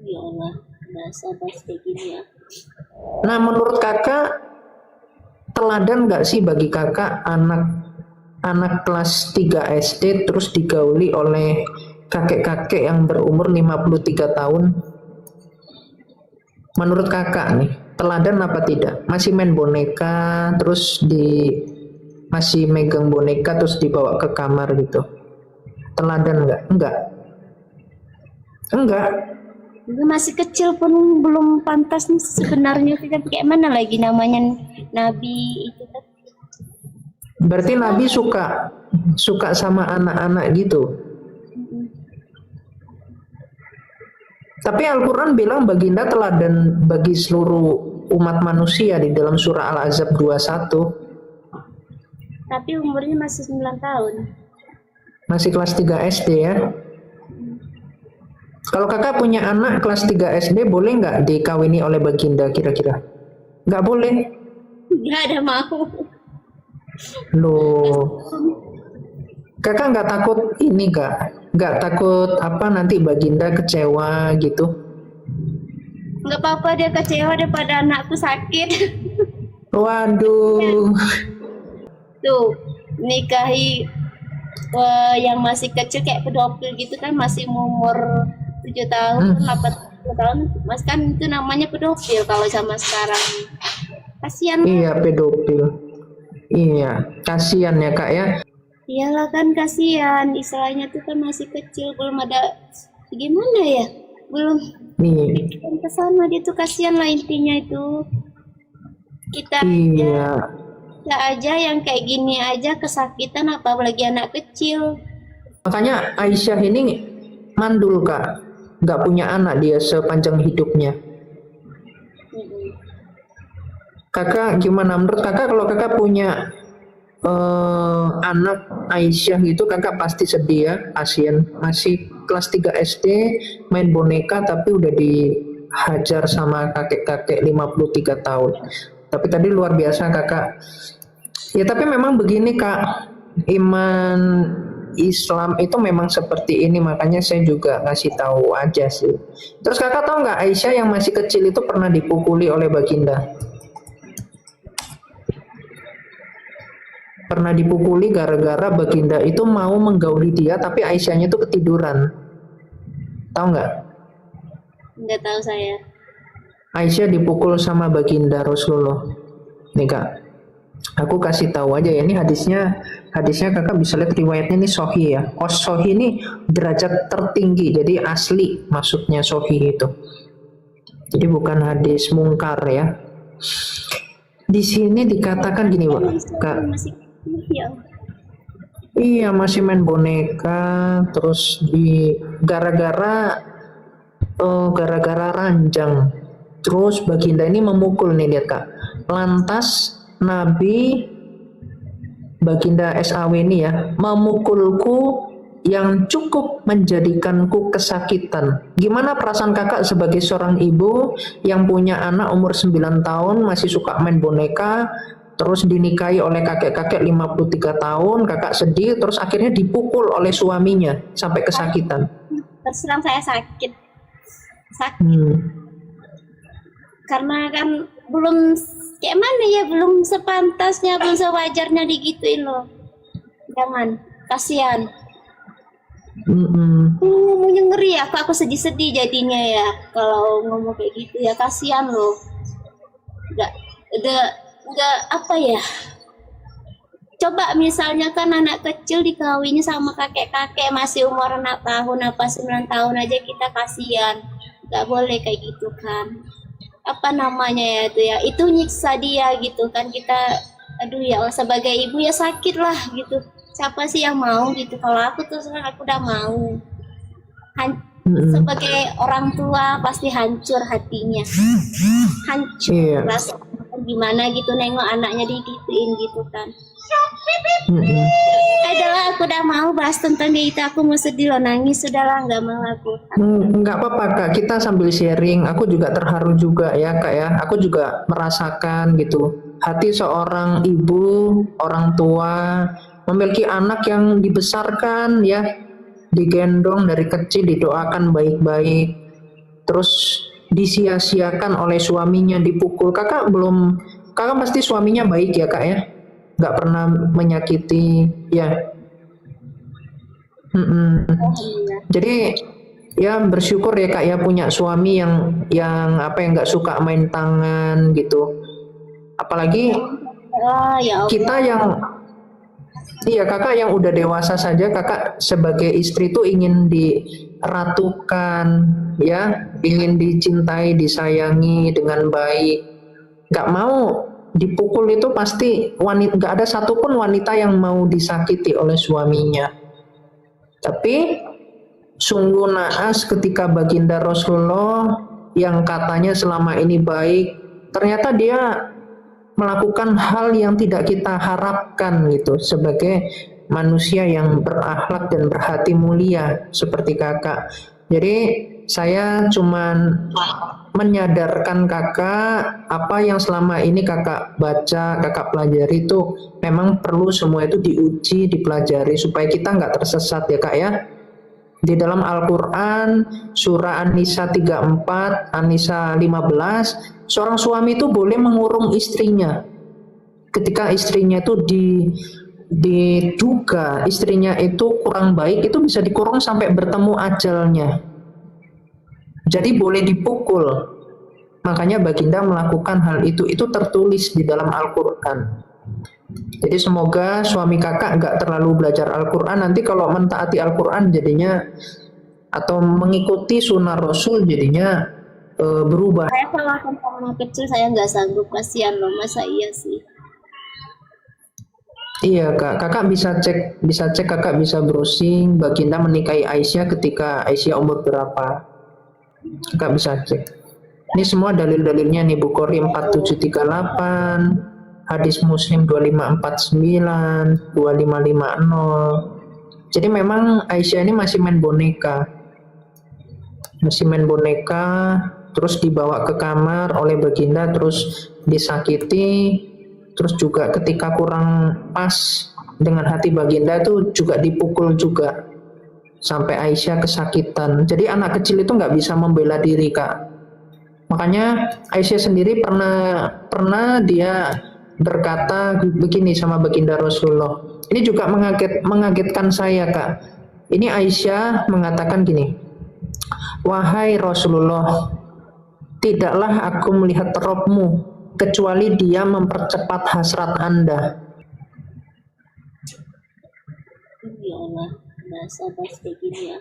Ya Allah, bahasa bahas kayak gini ya. Nah, menurut kakak teladan nggak sih bagi kakak anak kelas 3 SD terus digauli oleh kakek-kakek yang berumur 53 tahun? Menurut kakak nih, teladan apa tidak? Masih main boneka, terus masih megang boneka terus dibawa ke kamar gitu. Teladan nggak? Enggak. Enggak. Dia masih kecil pun belum pantas nih sebenarnya, kita kayak mana lagi namanya Nabi itu kan. Berarti Nabi suka sama anak-anak gitu. Tapi Al-Quran bilang baginda teladan bagi seluruh umat manusia di dalam surah Al-Ahzab 21. Tapi umurnya masih 9 tahun. Masih kelas 3 SD ya. Kalau kakak punya anak kelas 3 SD, boleh nggak dikawini oleh baginda kira-kira? Nggak boleh. Nggak ada mau. Loh, kakak nggak takut ini kak? Nggak takut apa nanti baginda kecewa gitu? Nggak apa-apa dia kecewa daripada anakku sakit. Waduh. Tuh, nikahi yang masih kecil kayak pedofil gitu kan, masih umur 7 tahun, 8 tahun, mas kan itu namanya pedofil kalau sama sekarang. Kasihan. Iya, pedofil. Iya, kasihan ya kak ya. Iyalah kan kasihan, istilahnya tuh kan masih kecil, belum ada gimana ya, belum Nih, pikiran ke sana, dia tuh kasihan lah intinya itu. Kita iya. aja yang kayak gini aja kesakitan, apalagi anak kecil. Makanya Aisyah ini mandul kak, nggak punya anak dia sepanjang hidupnya. Kakak gimana menurut kakak kalau kakak punya anak Aisyah gitu, kakak pasti sedih ya, kasihan masih kelas 3 SD main boneka tapi udah dihajar sama kakek-kakek 53 tahun. Tapi tadi luar biasa kakak. Ya tapi memang begini kak, iman Islam itu memang seperti ini, makanya saya juga ngasih tahu aja sih. Terus kakak tahu nggak Aisyah yang masih kecil itu pernah dipukuli oleh baginda? Pernah dipukuli gara-gara baginda itu mau menggauli dia tapi Aisyahnya itu ketiduran. Tahu nggak? Nggak tahu saya. Aisyah dipukul sama baginda Rasulullah. Nih kak, aku kasih tahu aja ya, ini hadisnya kakak bisa lihat riwayatnya ini sahih ya. Oh sahih ini derajat tertinggi, jadi asli maksudnya sahih itu. Jadi bukan hadis mungkar ya. Di sini dikatakan gini Pak, kak. Masih ya. Iya masih main boneka, terus gara-gara ranjang, terus baginda ini memukul nih lihat kak. Lantas Nabi baginda SAW ini ya memukulku yang cukup menjadikanku kesakitan. Gimana perasaan kakak sebagai seorang ibu yang punya anak umur 9 tahun masih suka main boneka, terus dinikahi oleh kakek-kakek 53 tahun, kakak sedih, terus akhirnya dipukul oleh suaminya sampai kesakitan. Terus terang saya sakit Hmm. karena kan belum kayak mana ya, belum sepantasnya, belum sewajarnya digituin loh. Jangan, kasihan. Ngomongnya ngeri ya, aku sedih-sedih jadinya ya kalau ngomong kayak gitu ya, kasihan loh. Nggak apa ya, coba misalnya kan anak kecil dikawinnya sama kakek-kakek masih umur 6 tahun apa 9 tahun aja, kita kasihan. Nggak boleh kayak gitu kan, apa namanya ya itu nyiksa dia gitu kan. Kita aduh ya Allah, sebagai ibu ya sakit lah gitu. Siapa sih yang mau gitu? Kalau aku tuh sekarang aku udah mau. Sebagai orang tua pasti hancur hatinya, hancur rasa gimana gitu nengok anaknya digituin gitu kan. Adalah aku udah mau bahas tentang dia itu, aku mau sedih loh, nangis sudahlah, nggak mau aku. Nggak apa-apa kak, kita sambil sharing. Aku juga terharu juga ya kak ya. Aku juga merasakan gitu hati seorang ibu, orang tua memiliki anak yang dibesarkan ya, digendong dari kecil, didoakan baik-baik. terus disia-siakan oleh suaminya, dipukul. Kakak pasti suaminya baik ya kak ya, nggak pernah menyakiti ya. Alhamdulillah. Jadi ya bersyukur ya kak ya punya suami yang apa, yang nggak suka main tangan gitu. Apalagi Ya kita Allah. yang, iya kakak yang udah dewasa saja, kakak sebagai istri tuh ingin diratukan ya, ingin dicintai, disayangi dengan baik. Nggak mau dipukul, itu pasti wanita, nggak ada satupun wanita yang mau disakiti oleh suaminya. Tapi sungguh naas ketika baginda Rasulullah yang katanya selama ini baik, ternyata dia melakukan hal yang tidak kita harapkan gitu, sebagai manusia yang berakhlak dan berhati mulia seperti kakak. Jadi saya cuman menyadarkan kakak apa yang selama ini kakak baca, kakak pelajari itu memang perlu semua itu diuji, dipelajari supaya kita nggak tersesat ya kak ya. Di dalam Al-Quran surah An-Nisa 34, An-Nisa 15, seorang suami itu boleh mengurung istrinya. Ketika istrinya itu diduga istrinya itu kurang baik, itu bisa dikurung sampai bertemu ajalnya. Jadi boleh dipukul. Makanya baginda melakukan hal itu tertulis di dalam Al-Quran. Jadi semoga suami kakak nggak terlalu belajar Al-Quran, nanti kalau mentaati Al-Quran jadinya, atau mengikuti sunnah Rasul jadinya berubah. Saya kalau sama kecil saya nggak sanggup, kasihan loh, masa iya sih. Iya kak, kakak bisa cek, kakak bisa browsing baginda menikahi Aisyah ketika Aisyah umur berapa. Kakak bisa cek. Ini semua dalil-dalilnya nih, Bukhari 4738, hadis Muslim 2549, 2550. Jadi memang Aisyah ini masih main boneka. Terus dibawa ke kamar oleh baginda, terus disakiti, terus juga ketika kurang pas dengan hati baginda itu juga dipukul juga sampai Aisyah kesakitan. Jadi anak kecil itu nggak bisa membela diri kak. Makanya Aisyah sendiri pernah dia berkata begini sama baginda Rasulullah. Ini juga mengagetkan saya kak. Ini Aisyah mengatakan gini, wahai Rasulullah, tidaklah aku melihat Robmu kecuali dia mempercepat hasrat Anda. Ya Allah, bahasa pas kayak gini ya.